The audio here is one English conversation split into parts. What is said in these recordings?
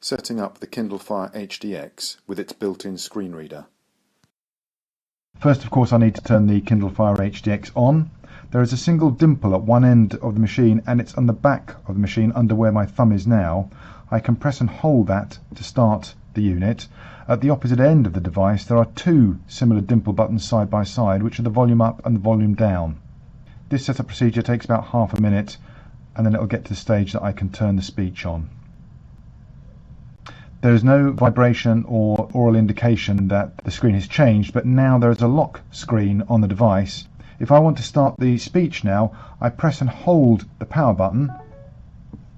Setting up the Kindle Fire HDX with its built-in screen reader. First, of course, I need to turn the Kindle Fire HDX on. There is a single dimple at one end of the machine and it's on the back of the machine under where my thumb is now. I can press and hold that to start the unit. At the opposite end of the device there are two similar dimple buttons side by side, which are the volume up and the volume down. This setup procedure takes about half a minute and then it will get to the stage that I can turn the speech on. There is no vibration or oral indication that the screen has changed, but now there is a lock screen on the device. If I want to start the speech now, I press and hold the power button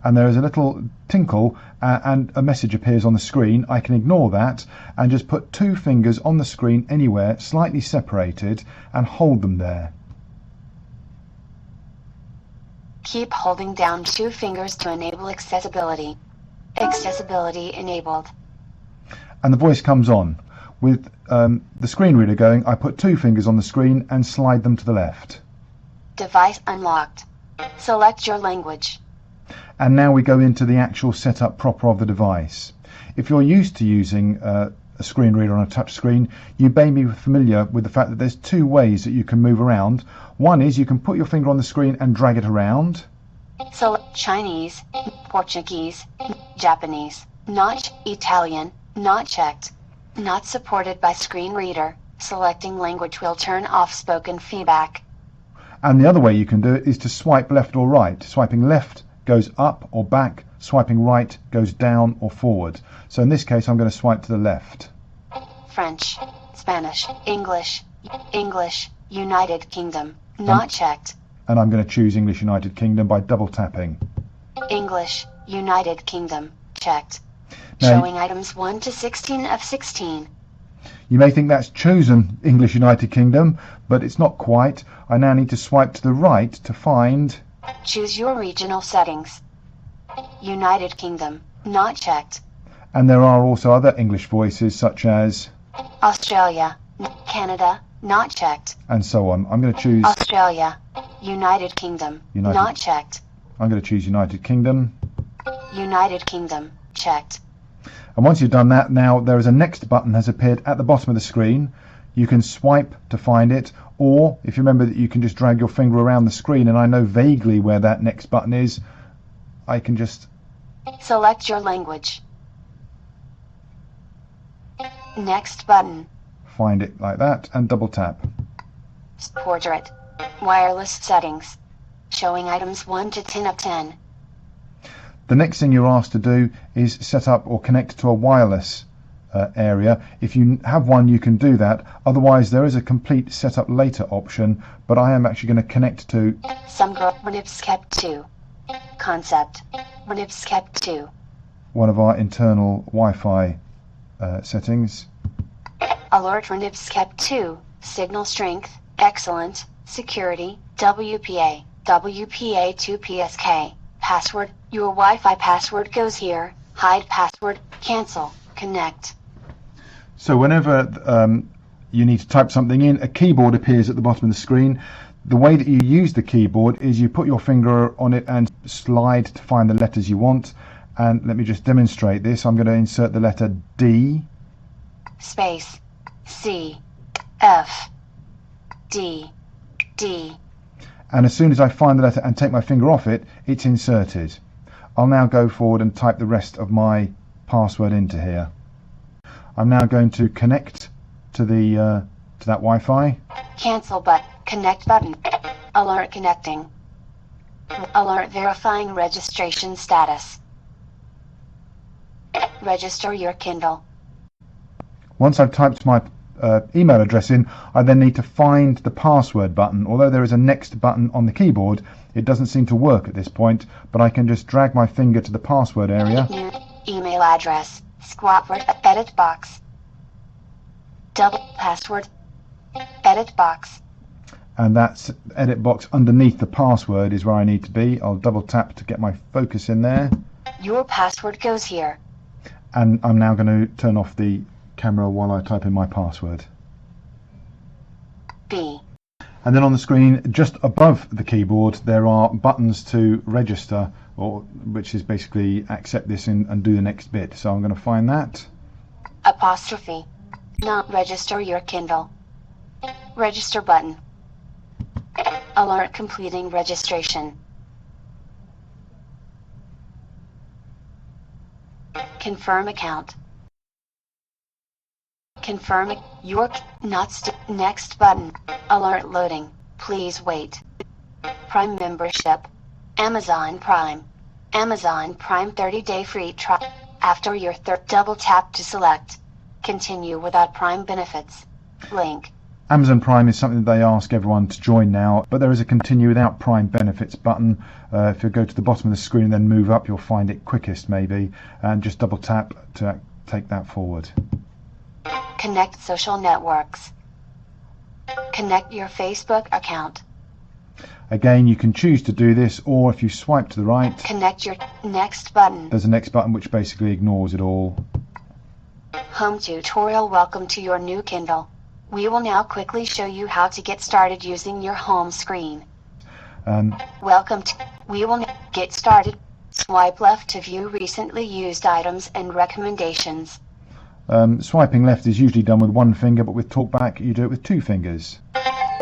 and there is a little tinkle and a message appears on the screen. I can ignore that and just put two fingers on the screen anywhere, slightly separated, and hold them there. Keep holding down two fingers to enable accessibility. Accessibility enabled. And the voice comes on. With the screen reader going, I put two fingers on the screen and slide them to the left. Device unlocked. Select your language. And now we go into the actual setup proper of the device. If you're used to using a screen reader on a touch screen, you may be familiar with the fact that there's two ways that you can move around. One is you can put your finger on the screen and drag it around. Select Chinese, Portuguese, Japanese, not Italian, not checked. Not supported by screen reader. Selecting language will turn off spoken feedback. And the other way you can do it is to swipe left or right. Swiping left goes up or back, swiping right goes down or forward. So in this case I'm going to swipe to the left. French, Spanish, English, United Kingdom, not checked. And I'm going to choose English United Kingdom by double tapping. English, United Kingdom, checked. Now, showing items 1 to 16 of 16. You may think that's chosen English United Kingdom, but it's not quite. I now need to swipe to the right to find... Choose your regional settings. United Kingdom, not checked. And there are also other English voices such as... Australia, Canada, not checked. And so on. I'm going to choose... Australia, United Kingdom, not checked. I'm going to choose United Kingdom. United Kingdom, checked. And once you've done that, now there is a next button has appeared at the bottom of the screen. You can swipe to find it, or if you remember that you can just drag your finger around the screen, and I know vaguely where that next button is, I can just... Select your language. Next button. Find it like that and double tap. Portrait. Wireless settings. Showing items 1 to 10 of 10. The next thing you're asked to do is set up or connect to a wireless area. If you have one, you can do that. Otherwise, there is a complete setup later option, but I am actually going to connect to RNIB 2. Concept. RNIB 2. One of our internal Wi-Fi settings. Alert RNIB 2. Signal strength. Excellent. Security. WPA. WPA 2 PSK. Password. Your Wi-Fi password goes here. Hide password. Cancel. Connect. So whenever you need to type something in, a keyboard appears at the bottom of the screen. The way that you use the keyboard is you put your finger on it and slide to find the letters you want. And let me just demonstrate this. I'm going to insert the letter D. Space. C. F. D. D. And as soon as I find the letter and take my finger off it, it's inserted. I'll now go forward and type the rest of my password into here. I'm now going to connect to the to that Wi-Fi. Cancel button. Connect button. Alert connecting. Alert verifying registration status. Register your Kindle. Once I've typed my email address in, I then need to find the password button. Although there is a next button on the keyboard, it doesn't seem to work at this point, but I can just drag my finger to the password area. New email address. Squat word. Edit box. Double password. Edit box. And that edit box underneath the password is where I need to be. I'll double tap to get my focus in there. Your password goes here. And I'm now going to turn off the camera while I type in my password. B. And then on the screen just above the keyboard there are buttons to register which is basically accept this and do the next bit. So I'm going to find that. Apostrophe. Not register your Kindle. Register button. Alert completing registration. Confirm account. Confirm your next button. Alert loading. Please wait. Prime membership. Amazon Prime. Amazon Prime 30-day free trial. After your third, double tap to select. Continue without Prime benefits. Link. Amazon Prime is something that they ask everyone to join now, but there is a continue without Prime benefits button. If you go to the bottom of the screen and then move up, you'll find it quickest maybe, and just double tap to take that forward. Connect social networks. Connect your Facebook account. Again, you can choose to do this, or if you swipe to the right, connect your next button. There's a next button which basically ignores it all. Home tutorial. Welcome to your new Kindle. We will now quickly show you how to get started using your home screen. We will get started. Swipe left to view recently used items and recommendations. Swiping left is usually done with one finger, but with talkback you do it with two fingers.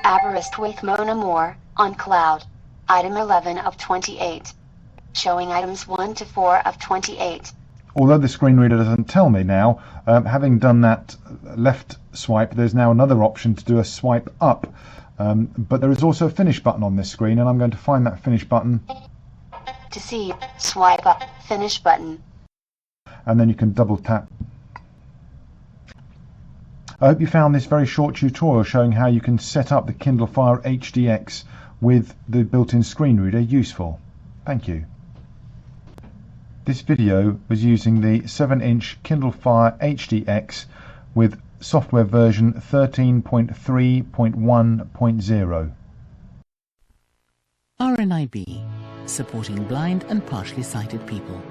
Arborist with Mona Moore, on cloud. Item 11 of 28. Showing items 1 to 4 of 28. Although the screen reader doesn't tell me now, having done that left swipe, there's now another option to do a swipe up. But there is also a finish button on this screen, and I'm going to find that finish button. To see, swipe up, finish button. And then you can double tap. I hope you found this very short tutorial showing how you can set up the Kindle Fire HDX with the built-in screen reader useful. Thank you. This video was using the 7-inch Kindle Fire HDX with software version 13.3.1.0. RNIB, supporting blind and partially sighted people.